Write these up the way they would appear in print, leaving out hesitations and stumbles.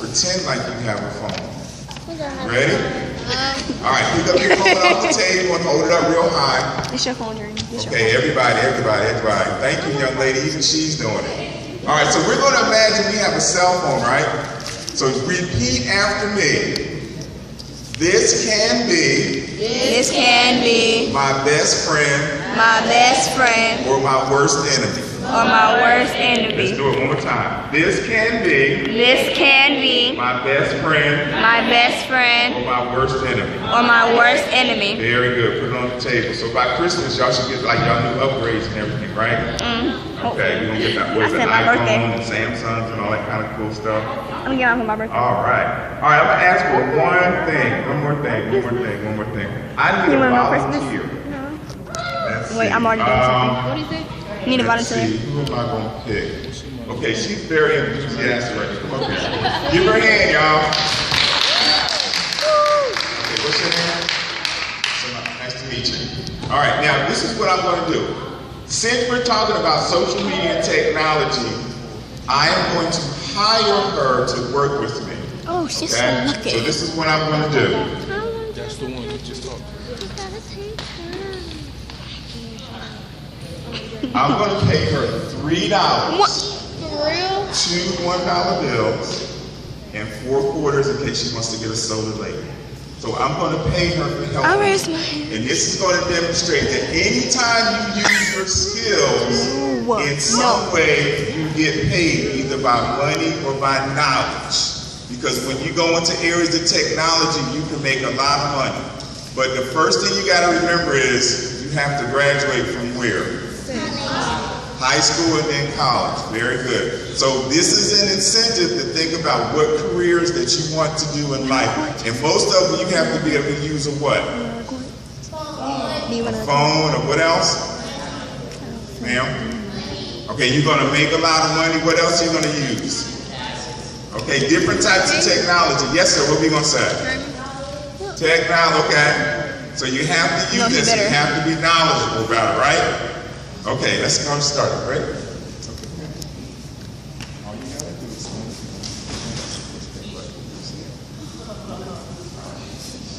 pretend like you have a phone. Ready? All right, pick up your phone off the table and hold it up real high. It's your phone, Jordan. Okay, everybody. Thank you, young lady. Even she's doing it. All right, so we're going to imagine we have a cell phone, right? So repeat after me. This can be. This can be. My best friend. My best friend. Or my worst enemy. Or my worst enemy. Let's do it one more time. This can be. This can be. My best friend. My best friend. Or my worst enemy. Or my worst enemy. Very good. Put it on the table. So by Christmas, y'all should get like y'all new upgrades and everything, right? Okay, we're gonna get that. What is it? iPhone and Samsungs and all that kind of cool stuff. I'm gonna get one for my birthday. All right. I'm gonna ask for one more thing. I need a volunteer. Wait, I'm already doing something. What is it? You need a volunteer. Let's see, who am I gonna pick? Okay, she's very enthusiastic right now. Come up here. Give her a hand, y'all. Okay, what's your name? Nice to meet you. All right, now this is what I'm gonna do. Since we're talking about social media and technology, I am going to hire her to work with me. Oh, she's so Okay? lucky. So this is what I'm gonna do. That's the one you just talked about. I'm going to pay her $3. What? For real? 2 $1 bills and 4 quarters in case she wants to get a soda later. So I'm going to pay her for helping. I'll raise my hand. And this is going to demonstrate that anytime you use your skills in some way, you get paid either by money or by knowledge. Because when you go into areas of technology, you can make a lot of money. But the first thing you got to remember is you have to graduate from where? High school and then college. Very good. So this is an incentive to think about what careers that you want to do in life. And most of them you have to be able to use a what? Phone or what else? Ma'am? Okay, you're going to make a lot of money. What else are you going to use? Okay, different types of technology. Yes, sir. What are we going to say? Technology, okay. So you have to use this. You have to be knowledgeable about it, right? Okay, let's go start it, right? All you gotta do is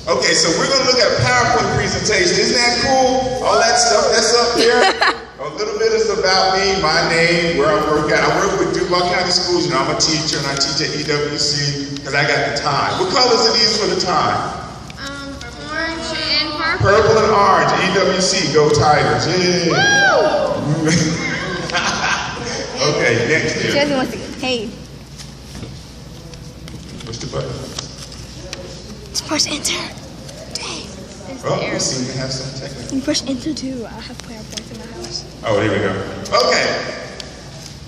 okay, so we're gonna look at PowerPoint presentation. Isn't that cool? All that stuff that's up there. A little bit is about me, my name, where I work at. I work with Duval County Schools. You know, I'm a teacher and I teach at EWC because I got the time. What colors are these for the time? Orange and purple. Purple and orange. EWC, go Tigers. Yeah. Okay, next year. Jesse wants to get paid. Push the button. Just push enter. Dang. Oh, we seem to have some technical. You push enter too. I have PowerPoints in my house. Oh, here we go. Okay.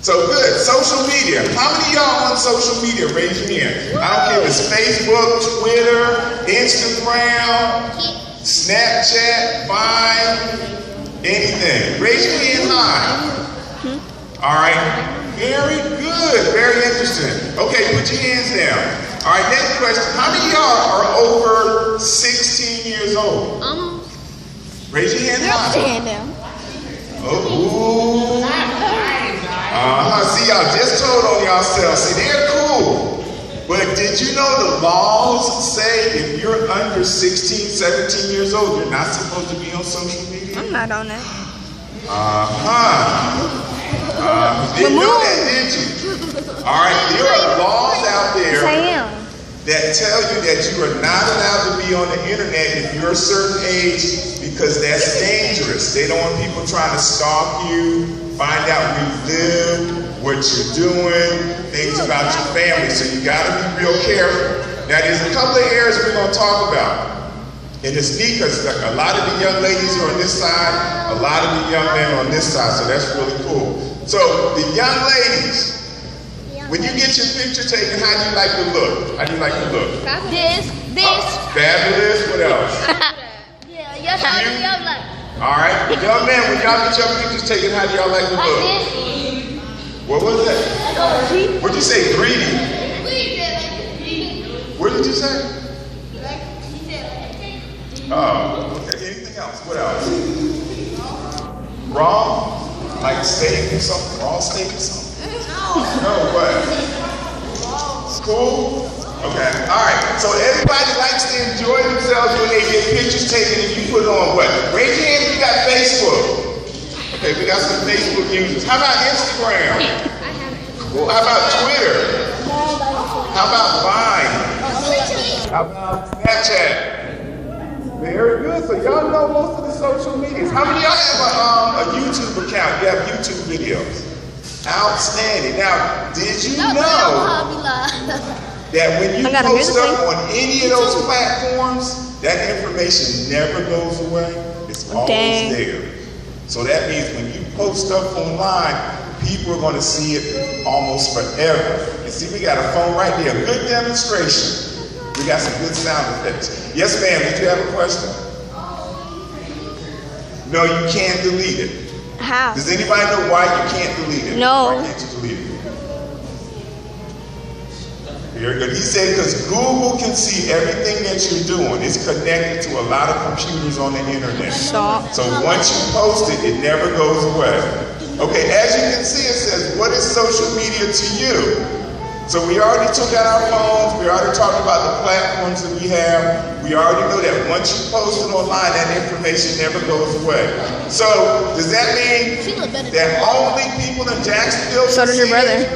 So good. Social media. How many of y'all on social media? Raise your hand. I don't care if it's Facebook, Twitter, Instagram, Snapchat, Vine. Anything. Raise your hand high. All right. Very good. Very interesting. Okay, put your hands down. All right, next question. How many of y'all are over 16 years old? Raise your hand high. Put your hand down. Oh, see, y'all just told on yourselves. See, they're cool. But did you know the laws say if you're under 16, 17 years old, you're not supposed to be on social media? I'm not on that. Didn't know that, did you? All right, there are laws out there Yes, I am. that tell you that you are not allowed to be on the internet if you're a certain age because that's dangerous. They don't want people trying to stalk you, find out where you live, what you're doing, things about your family. So you got to be real careful. Now, there's a couple of areas we're going to talk about. And it's neat because a lot of the young ladies are on this side, a lot of the young men are on this side, so that's really cool. So the young ladies, when you get your picture taken, how do you like to look? How do you like to look? This. Fabulous. What else? Yeah, yes, I do. Like. All right, young men, when y'all get your pictures taken, how do y'all like to look? What was that? What'd you say? Greedy. What did you say? Oh, okay. Anything else? What else? Raw? Like steak or something? Raw steak or something? No, what? Cool? Okay. All right. So everybody likes to enjoy themselves when they get pictures taken and you put on what? Raise your hand if you got Facebook. Okay, we got some Facebook users. How about Instagram? Well, how about Twitter? How about Vine? How about Snapchat? Very good. So y'all know most of the social medias. How many of y'all have a YouTube account? You have YouTube videos. Outstanding. Now, did you know that when you post up on any of those platforms, that information never goes away? It's always there. So that means when you post stuff online, people are going to see it almost forever. And see, we got a phone right there. Good demonstration. We got some good sound effects. Yes, ma'am. Did you have a question? No, you can't delete it. How? Does anybody know why you can't delete it? No. Why can't you delete it? Very good. He said because Google can see everything that you're doing. It's connected to a lot of computers on the internet. Stop. So once you post it, it never goes away. Okay, as you can see, it says, what is social media to you? So we already took out our phones. We already talked about the platforms that we have. We already know that once you post it online, that information never goes away. So does that mean that only people in Jacksonville can see it? So does your brother.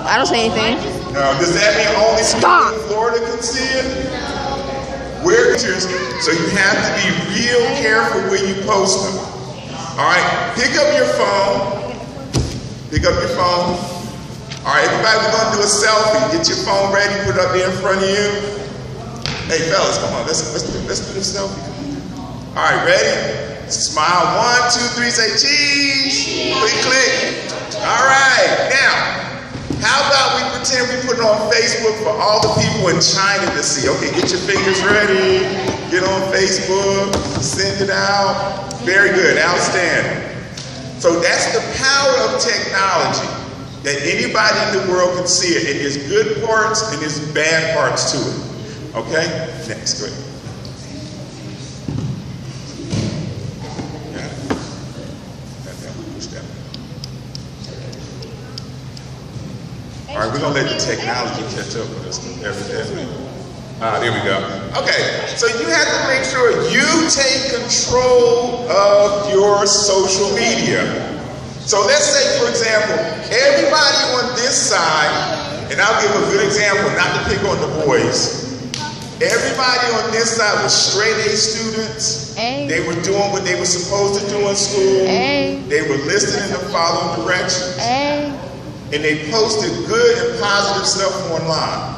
I don't say anything. No. Does that mean only people in Florida can see it? We're pictures, so you have to be real careful when you post them. All right, pick up your phone. Pick up your phone. All right, everybody, we're gonna do a selfie. Get your phone ready, put it up there in front of you. Hey, fellas, come on, let's do the selfie. All right, ready? Smile, 1, 2, 3, say cheese. Click, click. All right, now, how about we pretend we put it on Facebook for all the people in China to see? Okay, get your fingers ready. Get on Facebook, send it out. Very good, outstanding. So that's the power of technology. That anybody in the world can see it. It is good parts and there's bad parts to it. Okay? Next, go ahead. All right, we're gonna let the technology catch up with us evidently. There we go. Okay, so you have to make sure you take control of your social media. So let's say, for example, everybody on this side, and I'll give a good example, not to pick on the boys. Everybody on this side was straight A students. They were doing what they were supposed to do in school. They were listening and following directions. And they posted good and positive stuff online.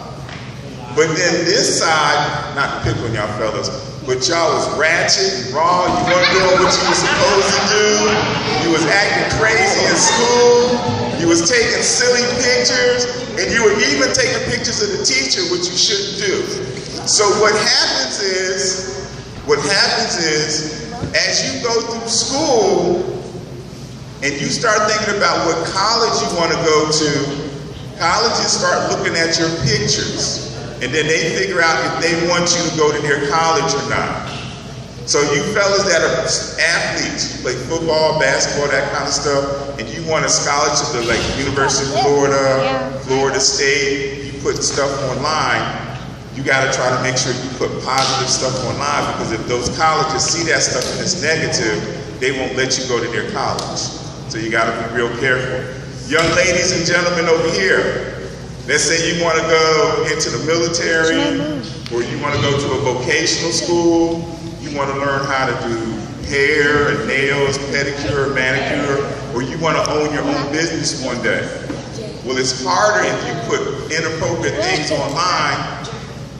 But then this side, not to pick on y'all fellas, but y'all was ratchet and raw. You weren't doing what you were supposed to do. You was acting crazy in school. You was taking silly pictures. And you were even taking pictures of the teacher, which you shouldn't do. So what happens is, as you go through school and you start thinking about what college you want to go to, colleges start looking at your pictures. And then they figure out if they want you to go to their college or not. So you fellas that are athletes, you play football, basketball, that kind of stuff, and you want a scholarship to like University of Florida, Florida State, you put stuff online, you gotta try to make sure you put positive stuff online, because if those colleges see that stuff and it's negative, they won't let you go to their college. So you gotta be real careful. Young ladies and gentlemen over here, let's say you want to go into the military, or you want to go to a vocational school, you want to learn how to do hair and nails, pedicure, manicure, or you want to own your own business one day. Well, it's harder if you put inappropriate things online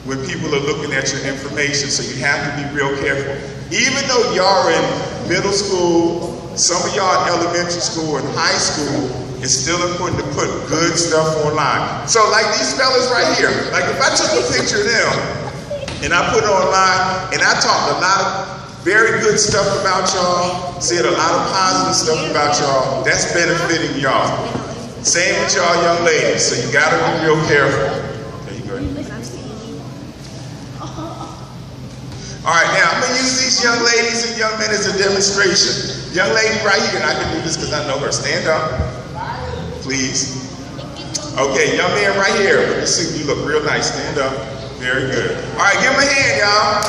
when people are looking at your information, so you have to be real careful. Even though y'all are in middle school, some of y'all in elementary school and high school, it's still important to put good stuff online. So like these fellas right here, like if I took a picture of them and I put it online and I talked a lot of very good stuff about y'all, said a lot of positive stuff about y'all, that's benefiting y'all. Same with y'all young ladies, so you gotta be real careful. Okay, you go ahead. All right, now I'm gonna use these young ladies and young men as a demonstration. Young lady right here, and I can do this because I know her. Stand up. Please. Okay, young man right here with the suit. You look real nice. Stand up. Very good. All right, give him a hand, y'all.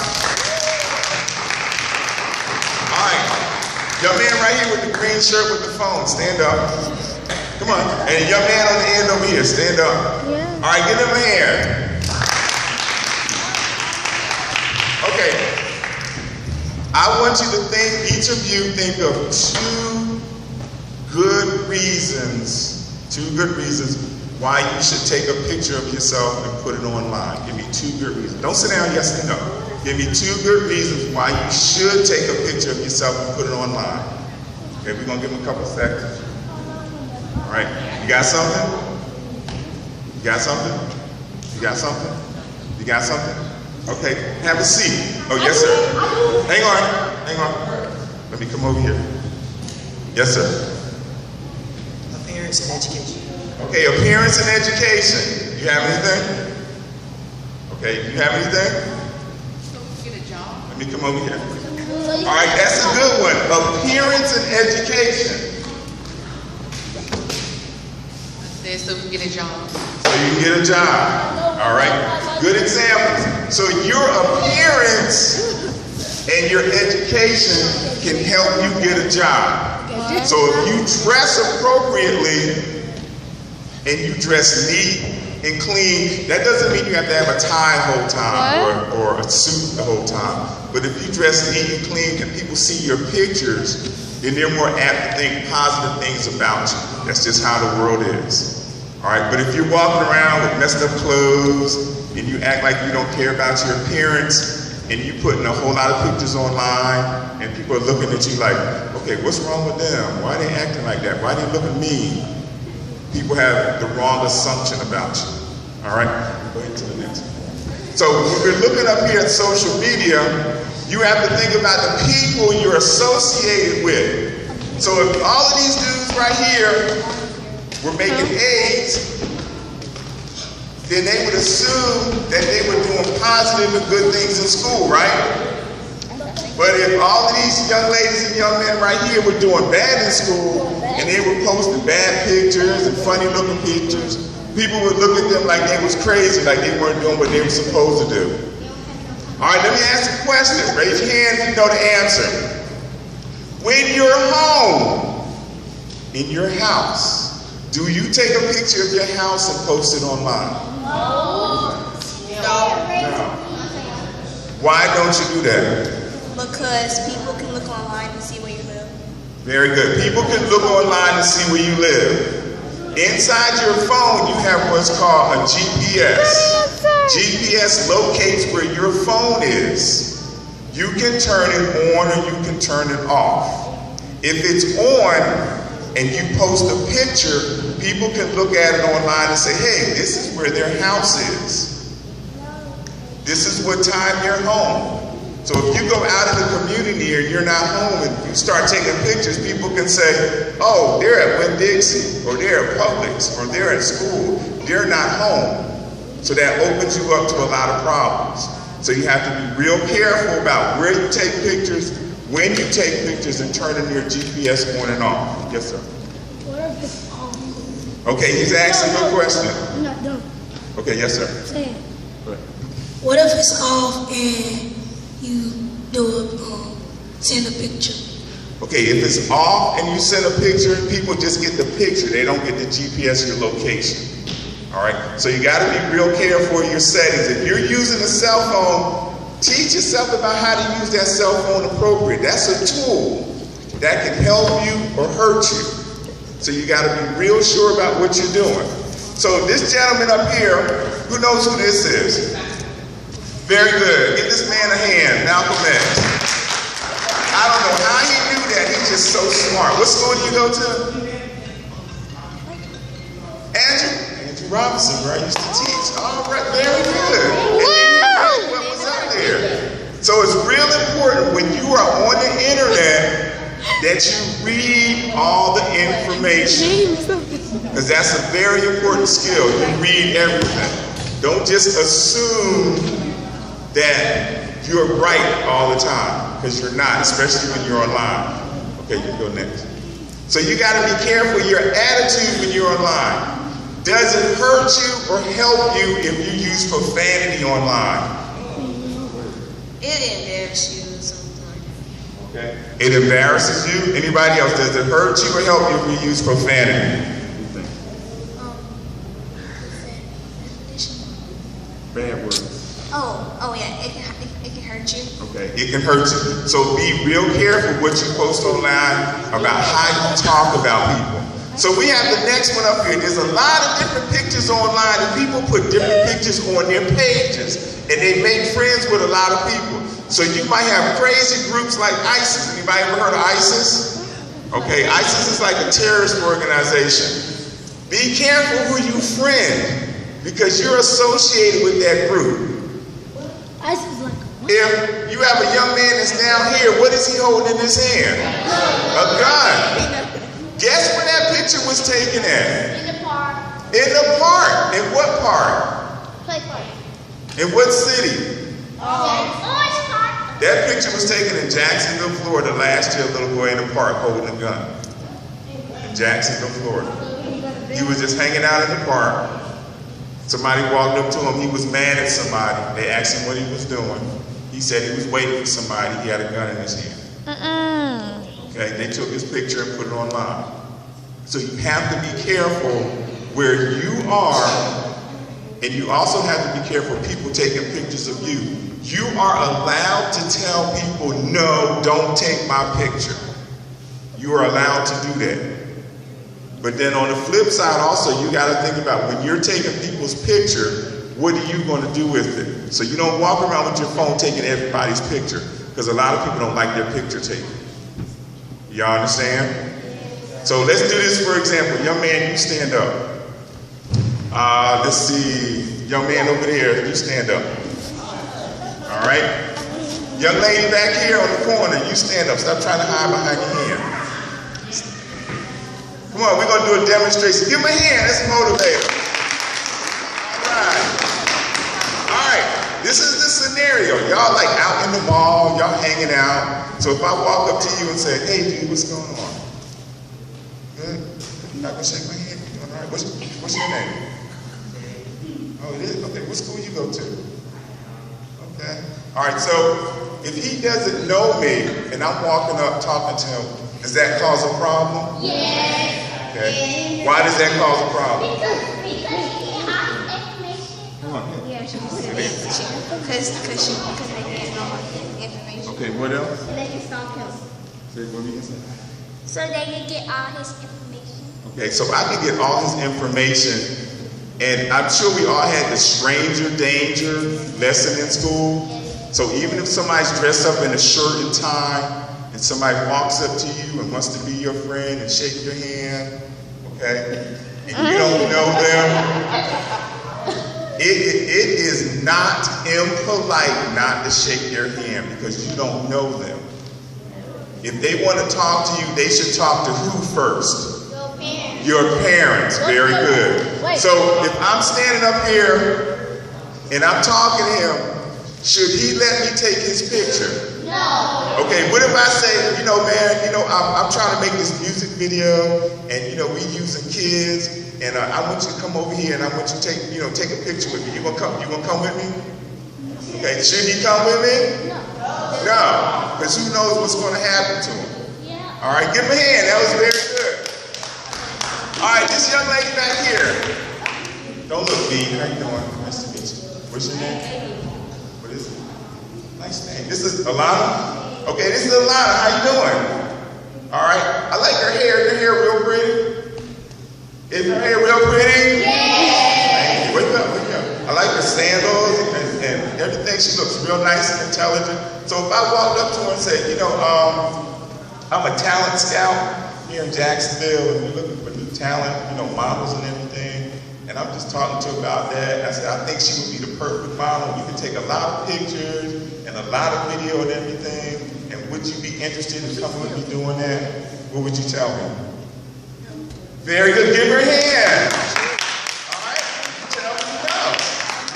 All right, young man right here with the green shirt with the phone. Stand up. Come on. And young man on the end over here. Stand up. Yeah. All right, give him a hand. Okay. I want you to think, each of you think of two good reasons why you should take a picture of yourself and put it online. Give me two good reasons. Don't sit down, yes and no. Give me two good reasons why you should take a picture of yourself and put it online. Okay, we're gonna give them a couple seconds. All right, you got something? You got something? You got something? You got something? Okay, have a seat. Oh, yes, sir. Hang on. Let me come over here. Yes, sir. Appearance and education. Okay, appearance and education. You have anything? Okay, you have anything? Get a job. Let me come over here. All right, that's a good one. Appearance and education. So we can get a job. So you can get a job. All right, good examples. So your appearance and your education can help you get a job. So if you dress appropriately and you dress neat and clean, that doesn't mean you have to have a tie the whole time or a suit the whole time. But if you dress neat and clean and people see your pictures, then they're more apt to think positive things about you. That's just how the world is. All right, but if you're walking around with messed up clothes and you act like you don't care about your appearance and you putting a whole lot of pictures online and people are looking at you like, okay, what's wrong with them? Why are they acting like that? Why are they looking mean? People have the wrong assumption about you. All right, go ahead to the next one. So when we're looking up here at social media, you have to think about the people you're associated with. So if all of these dudes right here were making A's, then they would assume that they were doing positive and good things in school, right? But if all of these young ladies and young men right here were doing bad in school, and they were posting bad pictures and funny looking pictures, people would look at them like they was crazy, like they weren't doing what they were supposed to do. All right, let me ask a question. Raise your hand if you know the answer. When you're home, in your house, do you take a picture of your house and post it online? No. Why don't you do that? Because people can look online and see where you live. Very good. People can look online and see where you live. Inside your phone, you have what's called a GPS. GPS locates where your phone is. You can turn it on or you can turn it off. If it's on, and you post a picture, people can look at it online and say, hey, this is where their house is. This is what time you're home. So if you go out in the community and you're not home and you start taking pictures, people can say, oh, they're at Winn-Dixie, or they're at Publix, or they're at school. They're not home. So that opens you up to a lot of problems. So you have to be real careful about where you take pictures, when you take pictures, and turning your GPS on and off. Yes, sir. What if it's off? Okay, he's asking a question. No. Okay, yes, sir. Say it. What if it's off and you send a picture? Okay, if it's off and you send a picture, people just get the picture. They don't get the GPS, your location. All right, so you got to be real careful in your settings. If you're using a cell phone, teach yourself about how to use that cell phone appropriately. That's a tool that can help you or hurt you. So you got to be real sure about what you're doing. So this gentleman up here, who knows who this is? Very good. Give this man a hand, Malcolm X. I don't know how he knew that. He's just so smart. What school do you go to? Andrew Robinson, where I used to teach. All right, very good. And then you read what was up there. So it's real important when you are on the internet that you read all the information. Because that's a very important skill. You read everything. Don't just assume that you're right all the time, because you're not, especially when you're online. Okay, you go next. So you got to be careful your attitude when you're online. Does it hurt you or help you if you use profanity online? It embarrasses you sometimes. Okay. It embarrasses you? Anybody else? Does it hurt you or help you if you use profanity? Bad words. Oh yeah, it can hurt you. Okay, it can hurt you. So be real careful what you post online about how you talk about people. So we have the next one up here. There's a lot of different pictures online, and people put different pictures on their pages, and they make friends with a lot of people. So you might have crazy groups like ISIS. Anybody ever heard of ISIS? Okay, ISIS is like a terrorist organization. Be careful who you friend, because you're associated with that group. ISIS is like If you have a young man that's down here, what is he holding in his hand? A gun. Guess where that picture was taken at? In the park. In the park. In what park? Play park. In what city? Orange Park. That picture was taken in Jacksonville, Florida last year. A little boy in the park holding a gun. In Jacksonville, Florida. He was just hanging out in the park. Somebody walked up to him. He was mad at somebody. They asked him what he was doing. He said he was waiting for somebody. He had a gun in his hand. Okay, they took his picture and put it online. So you have to be careful where you are, and you also have to be careful of people taking pictures of you. You are allowed to tell people, no, don't take my picture. You are allowed to do that. But then on the flip side also, you got to think about when you're taking people's picture, what are you going to do with it? So you don't walk around with your phone taking everybody's picture, because a lot of people don't like their picture taken. Y'all understand? So let's do this for example. Young man, you stand up. Let's see. Young man over there, you stand up. All right? Young lady back here on the corner, you stand up. Stop trying to hide behind your hand. Come on, we're going to do a demonstration. Give him a hand. Let's motivate him. All right. This is the scenario. Y'all like out in the mall. Y'all hanging out. So if I walk up to you and say, hey, dude, what's going on? Good? You're not going to shake my hand? You're doing all right. What's your name? Oh, it is? Okay. What school you go to? Okay. All right. So if he doesn't know me and I'm walking up talking to him, does that cause a problem? Yes. Okay. Why does that cause a problem? Because he has information. Yeah, because they can't know information. Okay, what else? They can stalk him. Say what you say. So they can get all his information. Okay, so I can get all his information, and I'm sure we all had the stranger danger lesson in school. So even if somebody's dressed up in a shirt and tie, and somebody walks up to you and wants to be your friend and shake your hand, okay, and you don't know them, it is not impolite not to shake their hand because you don't know them. If they want to talk to you, they should talk to who first? Your parents. Very good. So if I'm standing up here and I'm talking to him, should he let me take his picture? No. Okay, what if I say, man, I'm trying to make this music video, and we using kids, and I want you to come over here, and I want you to take a picture with me. You gonna come with me? Okay, should he come with me? No, because who knows what's going to happen to him? Yeah. All right, give him a hand. That was very good. All right, this young lady back here. Don't look mean. How you doing? Nice to meet you. What's your name? What is it? Nice name. This is Alana? Okay, this is Alana. How you doing? All right. I like her hair. Is her hair real pretty? Is her hair real pretty? Yeah. Wake up. I like her sandals and everything. She looks real nice and intelligent. So if I walked up to her and said, I'm a talent scout here in Jacksonville, and we're looking for new talent, models and everything. And I'm just talking to her about that. And I said, I think she would be the perfect model. You can take a lot of pictures and a lot of video and everything. And would you be interested in coming with me doing that? What would you tell me? Very good. Give her a hand. All right. Tell me no.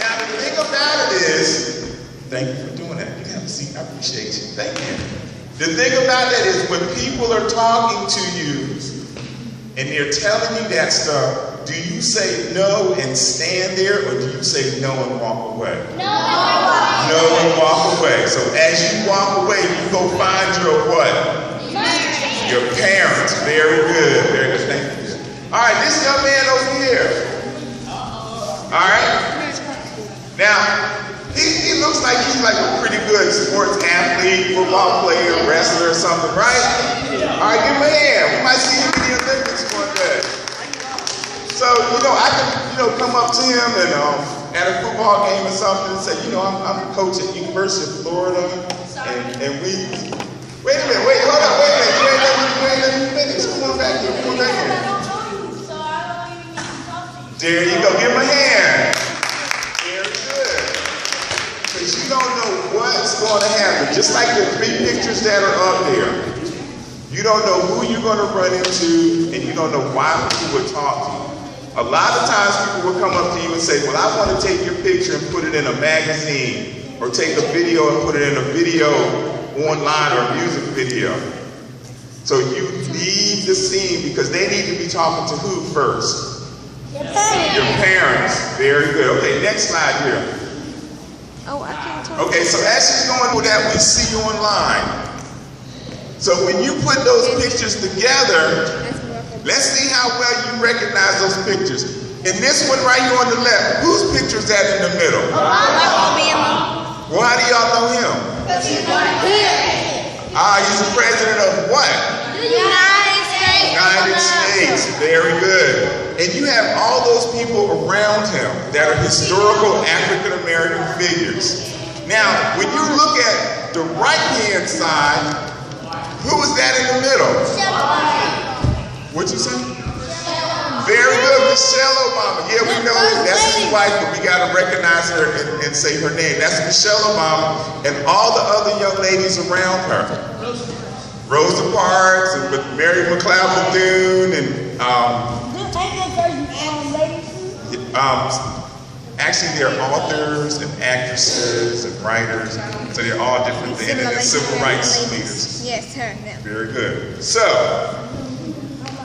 Now, the thing about it is, thank you for doing that. You can have a seat. I appreciate you. Thank you. The thing about that is when people are talking to you and they're telling you that stuff, do you say no and stand there, or do you say no and walk away? No and walk away. So as you walk away, you go find your what? Your parents. Very good. Very good. Thank you. All right, this young man over here. All right. Now, he looks like he's like a pretty good sports athlete, football player, wrestler or something, right? All right, give him a hand. We might see him in the Olympics one day. So, I can, come up to him and at a football game or something and say, I'm a coach at University of Florida, and we, wait a minute, hold on, wait a minute, you ain't let me finish. Come on back here, There you go, give him a hand. Very good. Because you don't know what's going to happen. Just like the 3 pictures that are up there. You don't know who you're going to run into, and you don't know why people would talk to you. A lot of times people will come up to you and say, well, I want to take your picture and put it in a magazine, or take a video and put it in a video online or a music video. So you leave the scene because they need to be talking to who first? Your parents. Very good. Okay, next slide here. Oh, I can't talk. Okay, so as she's going with that, we see you online. So when you put those pictures together, let's see how well you recognize those pictures. In this one right here on the left, whose picture is that in the middle? Obama. Well, how do y'all know him? He's the president of what? The United States. United States. Very good. And you have all those people around him that are historical African American figures. Now, when you look at the right-hand side, who is that in the middle? What'd you say? Very good, Michelle Obama. Yeah, we know it. That's his wife, but we got to recognize her and say her name. That's Michelle Obama and all the other young ladies around her. Rosa Parks and Mary McLeod Bethune and actually they're authors and actresses and writers, so they're all different things, and they're civil rights leaders. Yes, her. Yeah. Very good. So,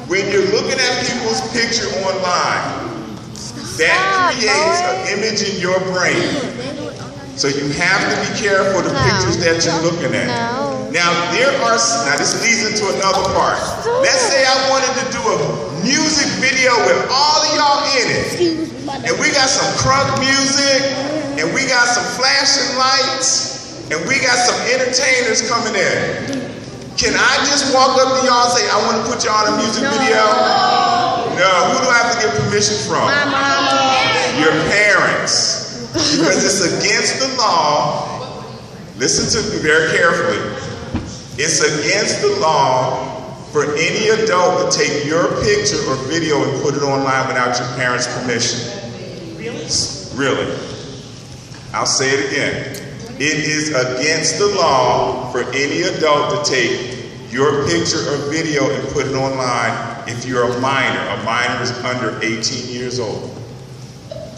when you're looking at people's picture online, that creates an image in your brain. So you have to be careful of the pictures that you're looking at. Now this leads into another part. Let's say I wanted to do a music video with all of y'all in it. And we got some crunk music, and we got some flashing lights, and we got some entertainers coming in. Can I just walk up to y'all and say, I want to put y'all in a music video? No. Who do I have to get permission from? My mama. Your parents. Because it's against the law. Listen to me very carefully. It's against the law for any adult to take your picture or video and put it online without your parents' permission. Really? I'll say it again. It is against the law for any adult to take your picture or video and put it online if you're a minor. A minor is under 18 years old.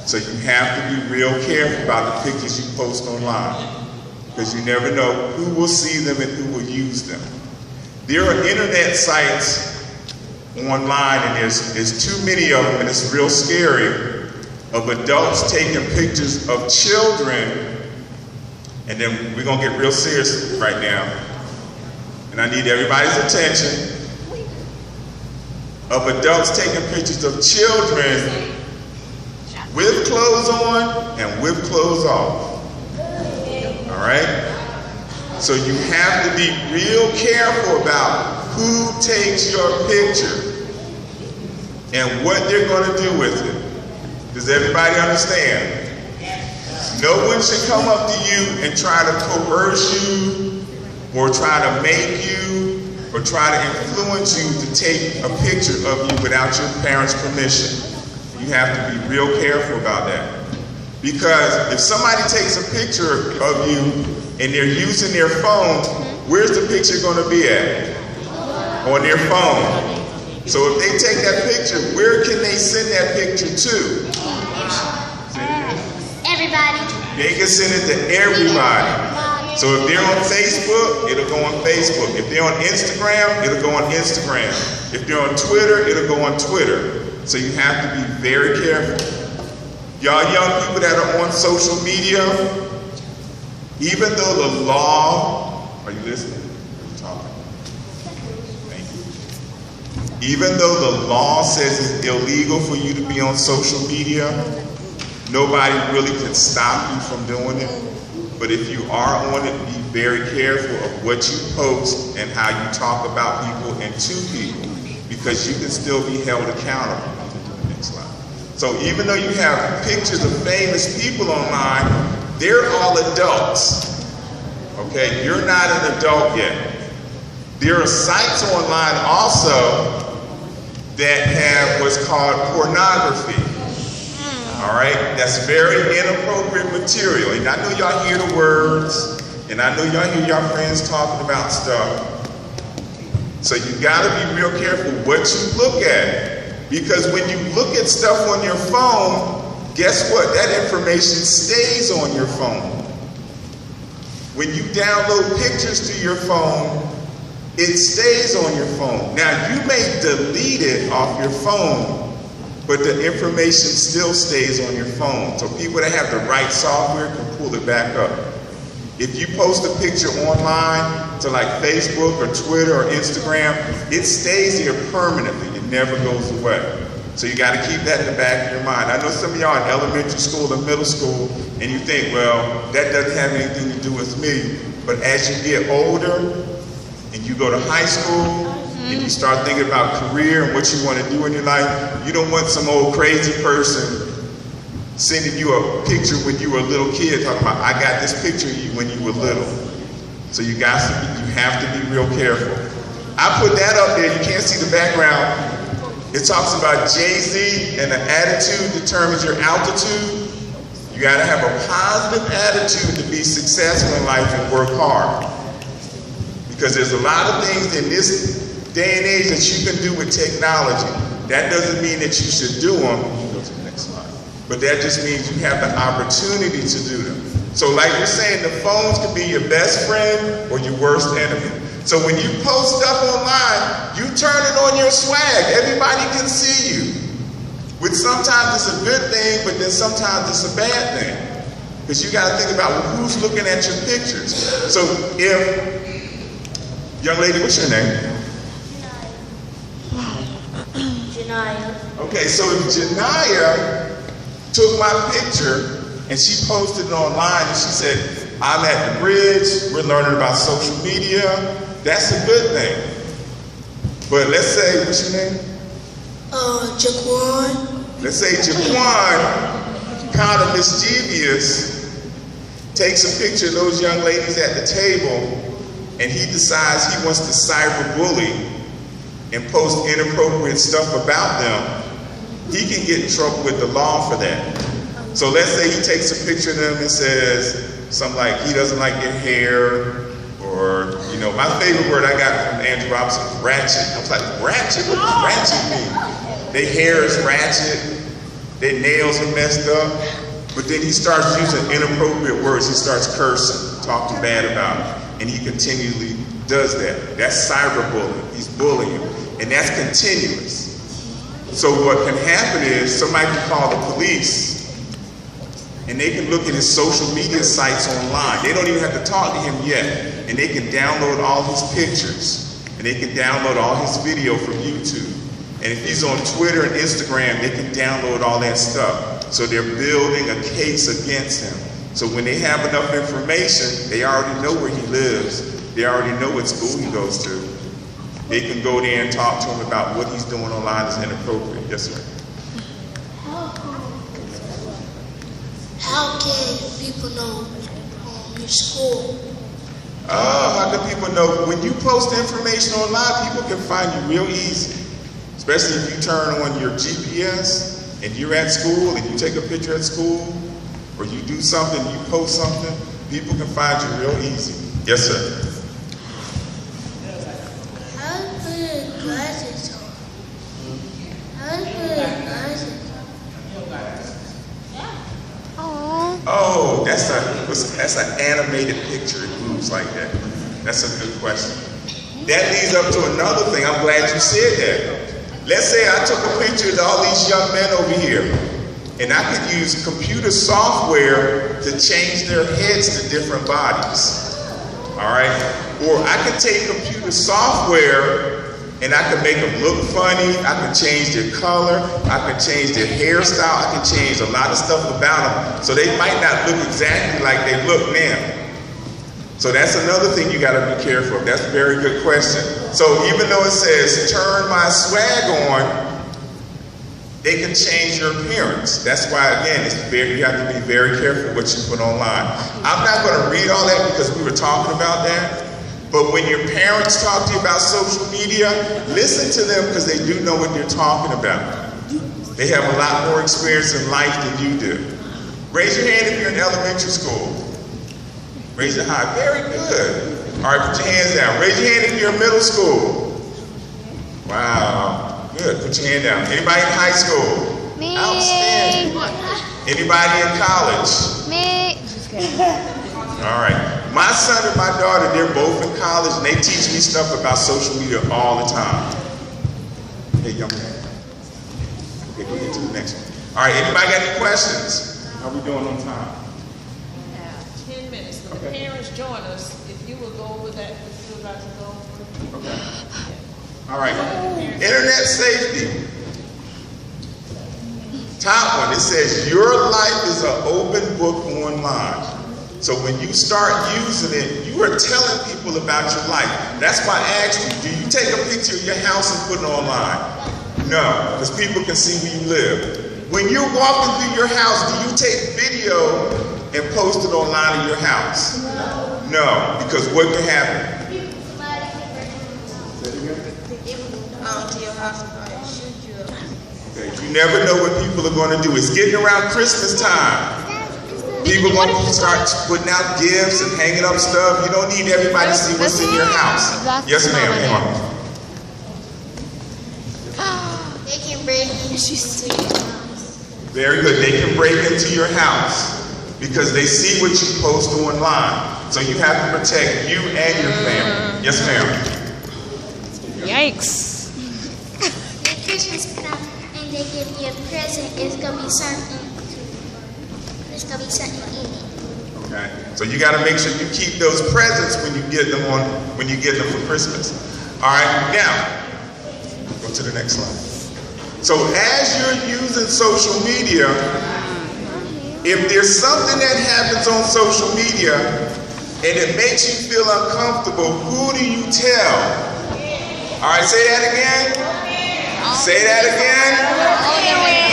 So you have to be real careful about the pictures you post online, because you never know who will see them and who will use them. There are internet sites online, and there's too many of them, and it's real scary, of adults taking pictures of children. And then we're going to get real serious right now. And I need everybody's attention. Of adults taking pictures of children with clothes on and with clothes off. All right? So you have to be real careful about who takes your picture and what they're going to do with it. Does everybody understand? No one should come up to you and try to coerce you or try to make you or try to influence you to take a picture of you without your parents' permission. You have to be real careful about that. Because if somebody takes a picture of you and they're using their phone, where's the picture going to be at? On their phone. So if they take that picture, where can they send that picture to? Everybody. They can send it to everybody. So if they're on Facebook, it'll go on Facebook. If they're on Instagram, it'll go on Instagram. If they're on Twitter, it'll go on Twitter. So you have to be very careful. Y'all young people that are on social media, even though the law, are you listening? Are you talking? Thank you. Even though the law says it's illegal for you to be on social media, nobody really can stop you from doing it. But if you are on it, be very careful of what you post and how you talk about people and to people, because you can still be held accountable. Next slide. So even though you have pictures of famous people online, they're all adults. Okay, you're not an adult yet. There are sites online also that have what's called pornography. All right, that's very inappropriate material. And I know y'all hear the words, and I know y'all hear your friends talking about stuff. So you gotta be real careful what you look at. Because when you look at stuff on your phone, guess what? That information stays on your phone. When you download pictures to your phone, it stays on your phone. Now you may delete it off your phone, but the information still stays on your phone. So people that have the right software can pull it back up. If you post a picture online to like Facebook or Twitter or Instagram, it stays there permanently. It never goes away. So you got to keep that in the back of your mind. I know some of y'all in elementary school or middle school, and you think, well, that doesn't have anything to do with me. But as you get older and you go to high school, and you start thinking about career and what you want to do in your life, you don't want some old crazy person sending you a picture when you were a little kid talking about, I got this picture of you when you were little. So you have to be real careful. I put that up there, you can't see the background. It talks about Jay-Z and the attitude determines your altitude. You gotta have a positive attitude to be successful in life and work hard. Because there's a lot of things in this day and age that you can do with technology. That doesn't mean that you should do them. Go to the next slide. But that just means you have the opportunity to do them. So like we're saying, the phones can be your best friend or your worst enemy. So when you post stuff online, you turn it on your swag. Everybody can see you. Which sometimes it's a good thing, but then sometimes it's a bad thing. Because you got to think about who's looking at your pictures. So if, young lady, what's your name? Janaya. Okay, so if Janaya took my picture and she posted it online and she said, I'm at the bridge, we're learning about social media, that's a good thing. But let's say, what's your name? Jaquan. Let's say Jaquan, kind of mischievous, takes a picture of those young ladies at the table and he decides he wants to cyberbully and post inappropriate stuff about them, he can get in trouble with the law for that. So let's say he takes a picture of them and says something like he doesn't like your hair, or, you know, my favorite word I got from Andrew Robinson was ratchet. I was like, ratchet? What does ratchet mean? Their hair is ratchet, their nails are messed up, but then he starts using inappropriate words. He starts cursing, talking bad about it, and he continually does that. That's cyberbullying. He's bullying, and that's continuous. So what can happen is somebody can call the police and they can look at his social media sites online. They don't even have to talk to him yet. And they can download all his pictures. And they can download all his video from YouTube. And if he's on Twitter and Instagram, they can download all that stuff. So they're building a case against him. So when they have enough information, they already know where he lives. They already know what school he goes to. They can go there and talk to him about what he's doing online is inappropriate. Yes, sir. How can people know your school? How can people know? When you post information online, people can find you real easy. Especially if you turn on your GPS and you're at school and you take a picture at school, or you do something, you post something, people can find you real easy. Yes, sir. How to put glasses on? How to put glasses on? Oh, that's an animated picture. It moves like that. That's a good question. That leads up to another thing. I'm glad you said that. Let's say I took a picture of all these young men over here, and I could use computer software to change their heads to different bodies. All right? Or I could take computer software and I could make them look funny. I could change their color. I could change their hairstyle. I could change a lot of stuff about them. So they might not look exactly like they look now. So that's another thing you gotta be careful of. That's a very good question. So even though it says turn my swag on, they can change your appearance. That's why, again, you have to be very careful what you put online. I'm not gonna read all that because we were talking about that. But when your parents talk to you about social media, listen to them because they do know what they're talking about. They have a lot more experience in life than you do. Raise your hand if you're in elementary school. Raise it high. Very good. All right, put your hands down. Raise your hand if you're in middle school. Wow. Good. Put your hand down. Anybody in high school? Me. Outstanding. Anybody in college? Me. All right. My son and my daughter, they're both in college, and they teach me stuff about social media all the time. Hey, young man. Okay, go ahead to the next one. All right, anybody got any questions? How we doing on time? 10 minutes. When the parents join us, if you will go over that, what you're about to go over. Okay. All right. Internet safety. Top one, it says your life is an open book online. So when you start using it, you are telling people about your life. That's why I asked you, do you take a picture of your house and put it online? No, because people can see where you live. When you're walking through your house, do you take video and post it online in your house? No, because what can happen? Okay, you never know what people are going to do. It's getting around Christmas time. People going to start putting out gifts and hanging up stuff. You don't need everybody to see what's in your house. Yes, ma'am. Hang on. They can break into your house. Very good. They can break into your house because they see what you post online. So you have to protect you and your family. Yes, ma'am. Yikes. The Christmas come and they give you a present. It's gonna be something. It's gonna be something in it. Okay. So you got to make sure you keep those presents when you get them for Christmas. All right. Now, go to the next slide. So as you're using social media, if there's something that happens on social media and it makes you feel uncomfortable, who do you tell? All right, say that again. Say that again.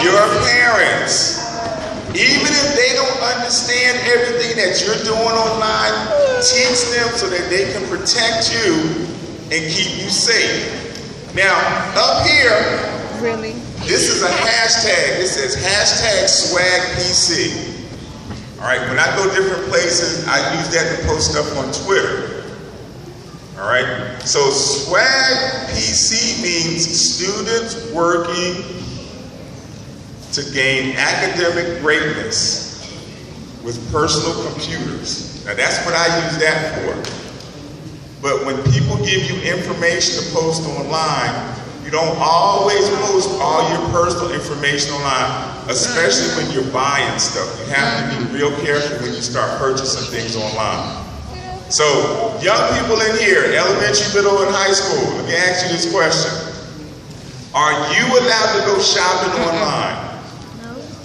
Your parents. Even if they don't understand everything that you're doing online, teach them so that they can protect you and keep you safe. Now, up here, Really? this is a hashtag. It says #SwagPC. All right, when I go different places, I use that to post stuff on Twitter. All right, so SwagPC means students working to gain academic greatness with personal computers. Now that's what I use that for. But when people give you information to post online, you don't always post all your personal information online, especially when you're buying stuff. You have to be real careful when you start purchasing things online. So, young people in here, elementary, middle, and high school, let me ask you this question. Are you allowed to go shopping online?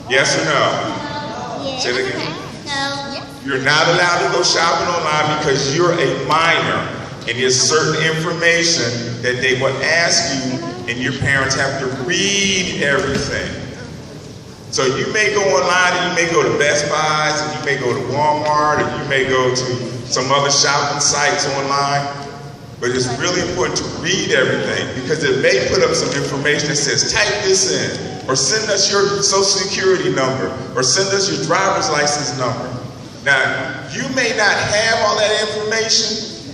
Yes or no? Yeah. Say it again. No. You're not allowed to go shopping online because you're a minor and there's certain information that they will ask you and your parents have to read everything. So you may go online and you may go to Best Buys and you may go to Walmart and you may go to some other shopping sites online, but it's really important to read everything because it may put up some information that says type this in or send us your social security number or send us your driver's license number. Now, you may not have all that information,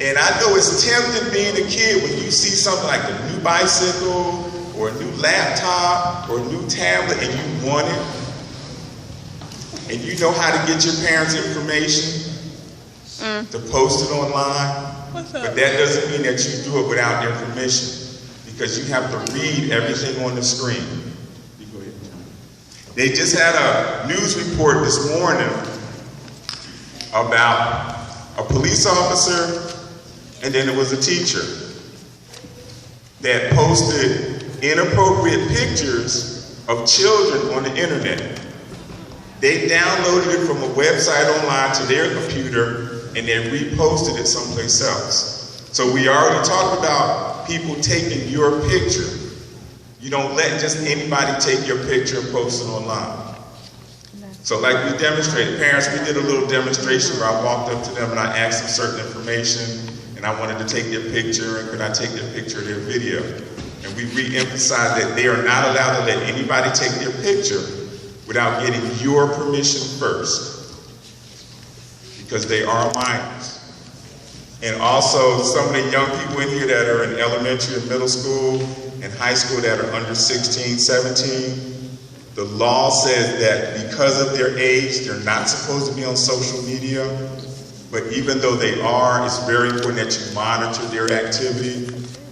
and I know it's tempting being a kid when you see something like a new bicycle or a new laptop or a new tablet and you want it, and you know how to get your parents' information to post it online, but that doesn't mean that you do it without their permission. because you have to read everything on the screen. You go ahead. They just had a news report this morning about a police officer, and then it was a teacher that posted inappropriate pictures of children on the internet. They downloaded it from a website online to their computer, and they reposted it someplace else. So we already talked about people taking your picture. You don't let just anybody take your picture and post it online. So like we demonstrated, parents, we did a little demonstration where I walked up to them and I asked them certain information, and I wanted to take their picture, and could I take their picture of their video? And we re-emphasized that they are not allowed to let anybody take their picture without getting your permission first, because they are minors. And also, some of the young people in here that are in elementary and middle school and high school that are under 16, 17, the law says that because of their age, they're not supposed to be on social media. But even though they are, it's very important that you monitor their activity,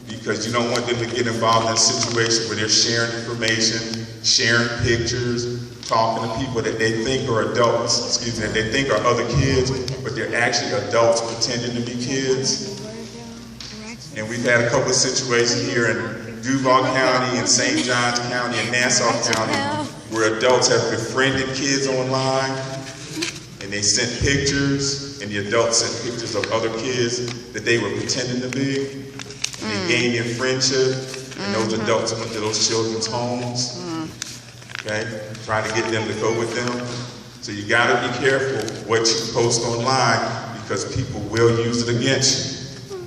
because you don't want them to get involved in a situation where they're sharing information, sharing pictures, talking to people that they think are adults, that they think are other kids, but they're actually adults pretending to be kids. And we've had a couple of situations here in Duval County and St. Johns County and Nassau County where adults have befriended kids online, and they sent pictures, and the adults sent pictures of other kids that they were pretending to be. And they gained their friendship, and those adults went to those children's homes, okay, trying to get them to go with them. So you gotta be careful what you post online, because people will use it against you.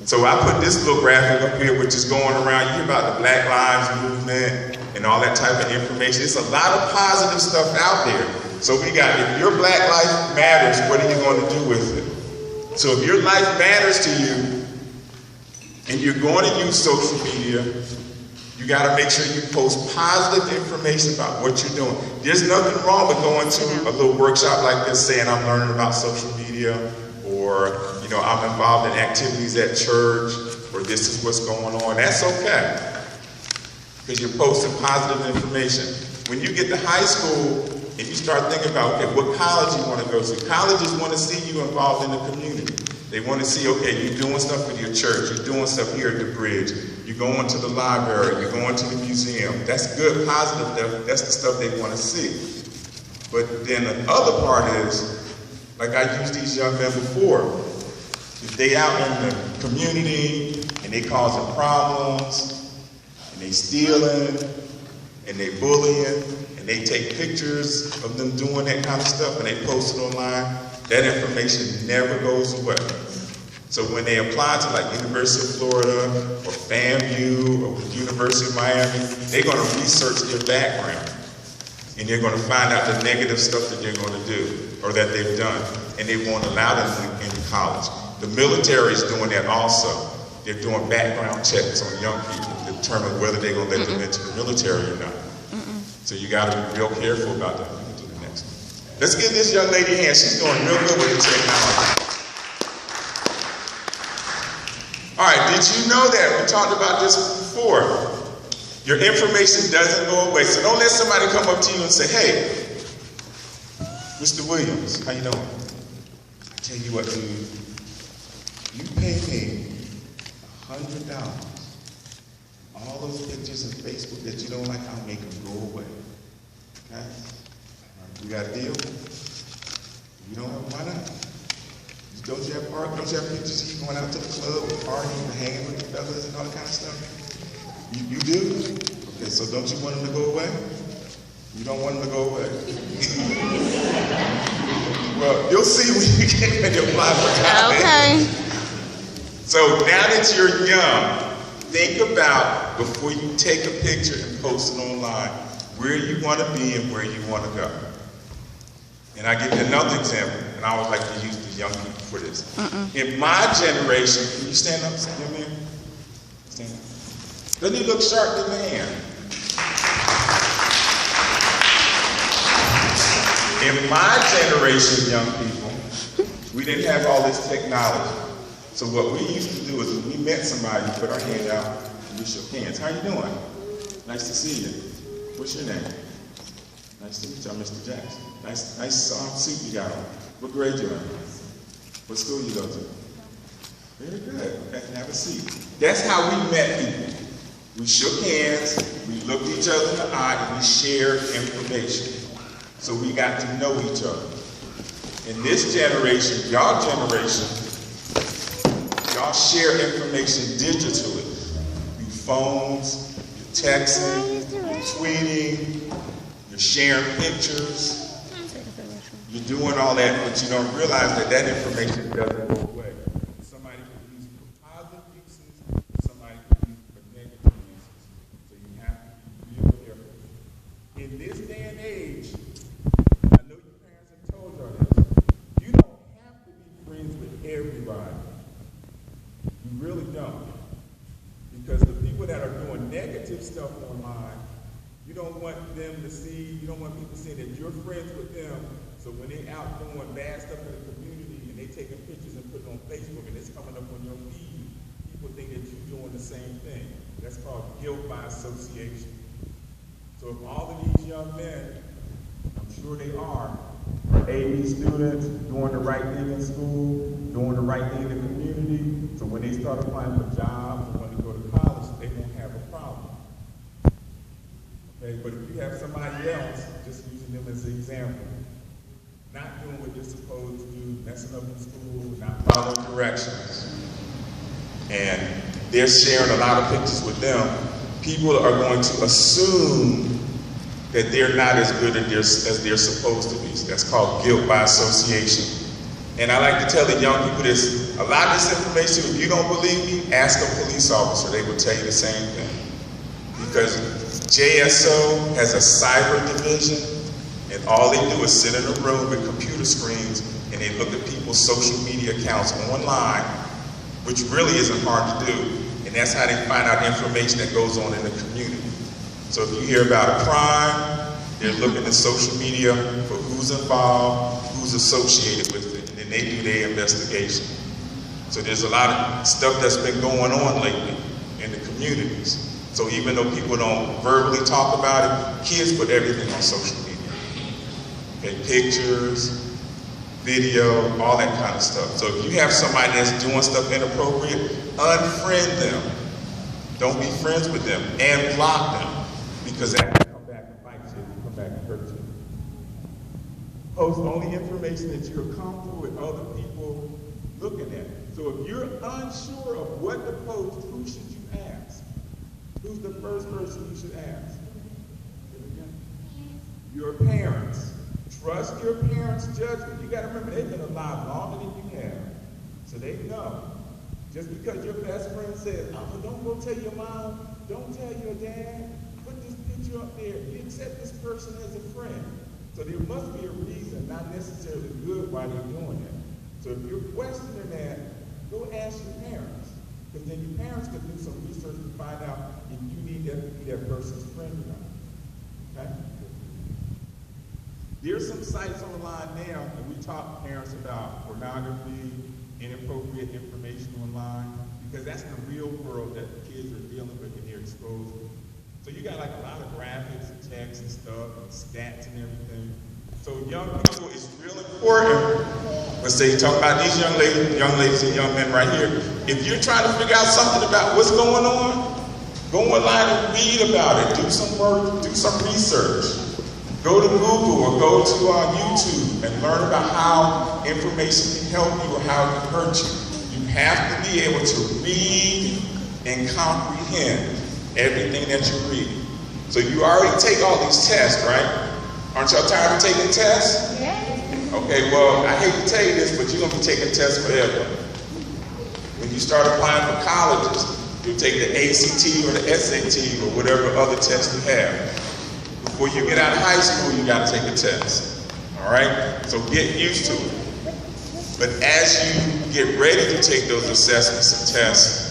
So I put this little graphic up here, which is going around. You hear about the Black Lives Movement and all that type of information. There's a lot of positive stuff out there. So we got, if your black life matters, what are you going to do with it? So if your life matters to you, and you're going to use social media, you got to make sure you post positive information about what you're doing. There's nothing wrong with going to a little workshop like this, saying I'm learning about social media, or I'm involved in activities at church, or this is what's going on. That's okay, because you're posting positive information. When you get to high school and you start thinking about, okay, what college you want to go to, colleges want to see you involved in the community. They want to see, okay, you're doing stuff with your church, you're doing stuff here at the bridge, you're going to the library, you're going to the museum. That's good, positive stuff. That's the stuff they want to see. But then the other part is, like I used these young men before, if they out in the community and they causing problems, and they stealing, and they bullying, and they take pictures of them doing that kind of stuff and they post it online, that information never goes away. So when they apply to like University of Florida or FAMU or University of Miami, they're going to research their background, and they're going to find out the negative stuff that they're going to do or that they've done, and they won't allow them in college. The military is doing that also. They're doing background checks on young people to determine whether they're going to let them into the military or not. So you got to be real careful about that. We can do the next one. Let's give this young lady a hand. She's doing real good with the technology. All right, did you know that? We talked about this before. Your information doesn't go away. So don't let somebody come up to you and say, hey, Mr. Williams, how you doing? I tell you what, dude, you pay me $100. All those pictures on Facebook that you don't like, I'll make them go away. Okay? We got a deal? You don't have, why not? Don't you have pictures of you going out to the club and partying and hanging with the fellas and all that kind of stuff? You do? Okay, so don't you want them to go away? You don't want them to go away? Well, you'll see when you get ready to apply for college. Okay. So now that you're young, think about, before you take a picture and post it online, where you want to be and where you want to go. And I give you another example, and I would like to use the young people for this. In my generation, can you stand up, young man? Stand up. Doesn't he look sharp to the hand? In my generation, young people, we didn't have all this technology. So what we used to do is when we met somebody, we put our hand out, We shook hands. How you doing? Nice to see you. What's your name? Nice to meet you. I'm Mr. Jackson. Nice suit you got on. What grade you in? What school you go to? Very good. Okay, have a seat. That's how we met people. We shook hands, we looked each other in the eye, and we shared information. So we got to know each other. In this generation, y'all share information digitally. Through phones, you're texting, you're tweeting, you're sharing pictures. You're doing all that, but you don't realize that that information doesn't go away. Somebody could use it for positive uses, somebody could use it for negative uses. So you have to be real careful. In this day and age, I know your parents have told you this, you don't have to be friends with everybody. You really don't. Because the people that are doing negative stuff online, you don't want them to see, you don't want people to see that you're friends with them. So when they're out doing bad stuff in the community and they taking pictures and putting it on Facebook and it's coming up on your feed, people think that you're doing the same thing. That's called guilt by association. So if all of these young men, I'm sure they are AV students, doing the right thing in school, doing the right thing in the community, so when they start applying for jobs or when they go to college, they won't have a problem. Okay, but if you have somebody else, just using them as an example, not doing what they're supposed to do, messing up in school, not following directions, and they're sharing a lot of pictures with them, people are going to assume that they're not as good as they're supposed to be. So that's called guilt by association. And I like to tell the young people this, a lot of this information, if you don't believe me, ask a police officer, they will tell you the same thing. Because JSO has a cyber division, and all they do is sit in a room with computer screens and they look at people's social media accounts online, which really isn't hard to do. And that's how they find out information that goes on in the community. So if you hear about a crime, they're looking at social media for who's involved, who's associated with it, and then they do their investigation. So there's a lot of stuff that's been going on lately in the communities. So even though people don't verbally talk about it, kids put everything on social media. Okay, pictures, video, all that kind of stuff. So if you have somebody that's doing stuff inappropriate, unfriend them. Don't be friends with them and block them, because that can come back and bite you, come back and hurt you. Post only information that you're comfortable with other people looking at. So if you're unsure of what to post, who should you ask? Who's the first person you should ask? Your parents. Trust your parents' judgment. You got to remember, they've been alive longer than you have. So they know. Just because your best friend says, oh, don't go tell your mom, don't tell your dad, put this picture up there. You accept this person as a friend. So there must be a reason, not necessarily good, why they're doing it. So if you're questioning that, go ask your parents. Because then your parents can do some research to find out if you need that to be that person's friend or not. Okay? There's some sites online now, and we talk to parents about pornography, inappropriate information online, because that's the real world that the kids are dealing with and they're exposed to. So you got like a lot of graphics and text and stuff, and stats and everything. So young people, it's real important. Let's say you talk about these young ladies and young men right here. If you're trying to figure out something about what's going on, go online and read about it. Do some work, do some research. Go to Google or go to YouTube and learn about how information can help you or how it can hurt you. You have to be able to read and comprehend everything that you read. So you already take all these tests, right? Aren't y'all tired of taking tests? Yeah. Okay, well, I hate to tell you this, but you're going to be taking tests forever. When you start applying for colleges, you take the ACT or the SAT or whatever other test you have. Before you get out of high school, you got to take a test. All right? So get used to it. But as you get ready to take those assessments and tests,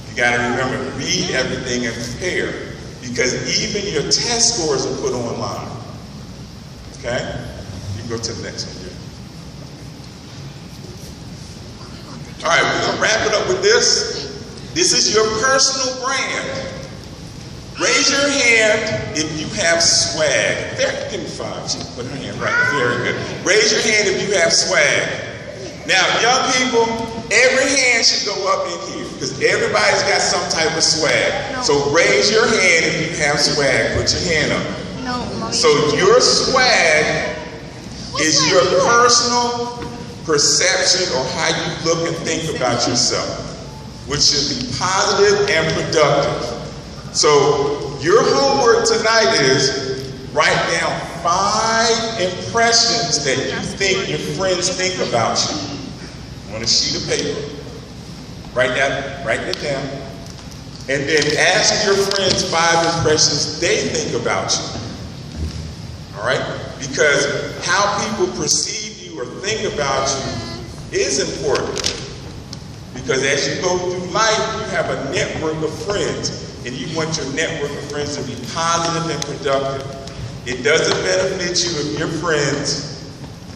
you got to remember, read everything and prepare. Because even your test scores are put online. Okay? You can go to the next one here. All right, we're going to wrap it up with this. This is your personal brand. Raise your hand if you have swag. There, give me 5. She put her hand right. Very good. Raise your hand if you have swag. Now, young people, every hand should go up in here because everybody's got some type of swag. No. So raise your hand if you have swag. Put your hand up. No, Mommy. So your swag is your personal perception or how you look and think about yourself, which should be positive and productive. So your homework tonight is write down 5 impressions that you think your friends think about you on a sheet of paper. Write that down. And then ask your friends 5 impressions they think about you. All right? Because how people perceive you or think about you is important. Because as you go through life, you have a network of friends. And you want your network of friends to be positive and productive. It doesn't benefit you if your friends,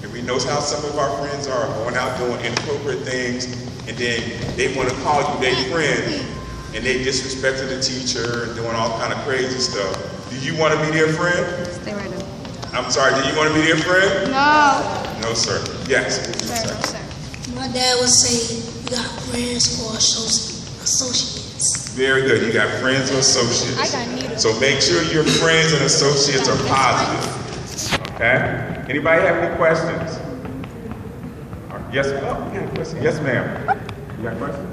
and we know how some of our friends are going out doing inappropriate things, and then they want to call you their friend, and they disrespecting the teacher and doing all kind of crazy stuff. Do you want to be their friend? Stay right there. I'm sorry, do you want to be their friend? No. No, sir. Yes. Sir, no, sir. My dad would say, you got friends or associates. Very good. You got friends or associates. I got neither. So make sure your friends and associates are positive. Okay? Anybody have any questions? Yes, you got a question? Yes, ma'am. You got a question?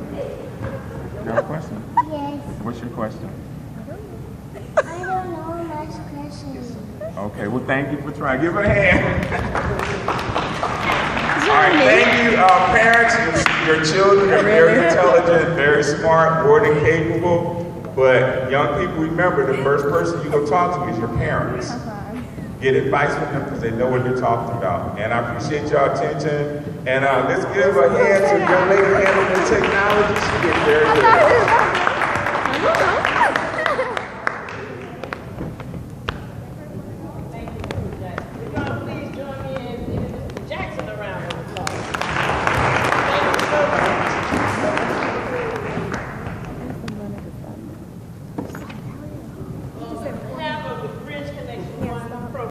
You got a question? Yes. What's your question? I don't know much questions. Okay, well, thank you for trying. Give her a hand. All right, thank you, parents. Your children are very intelligent, very smart, more than capable. But young people, remember, the first person you're going to talk to is your parents. Get advice from them because they know what they're talking about. And I appreciate your attention. And let's give a hand to the young lady handling the technology. She did very good.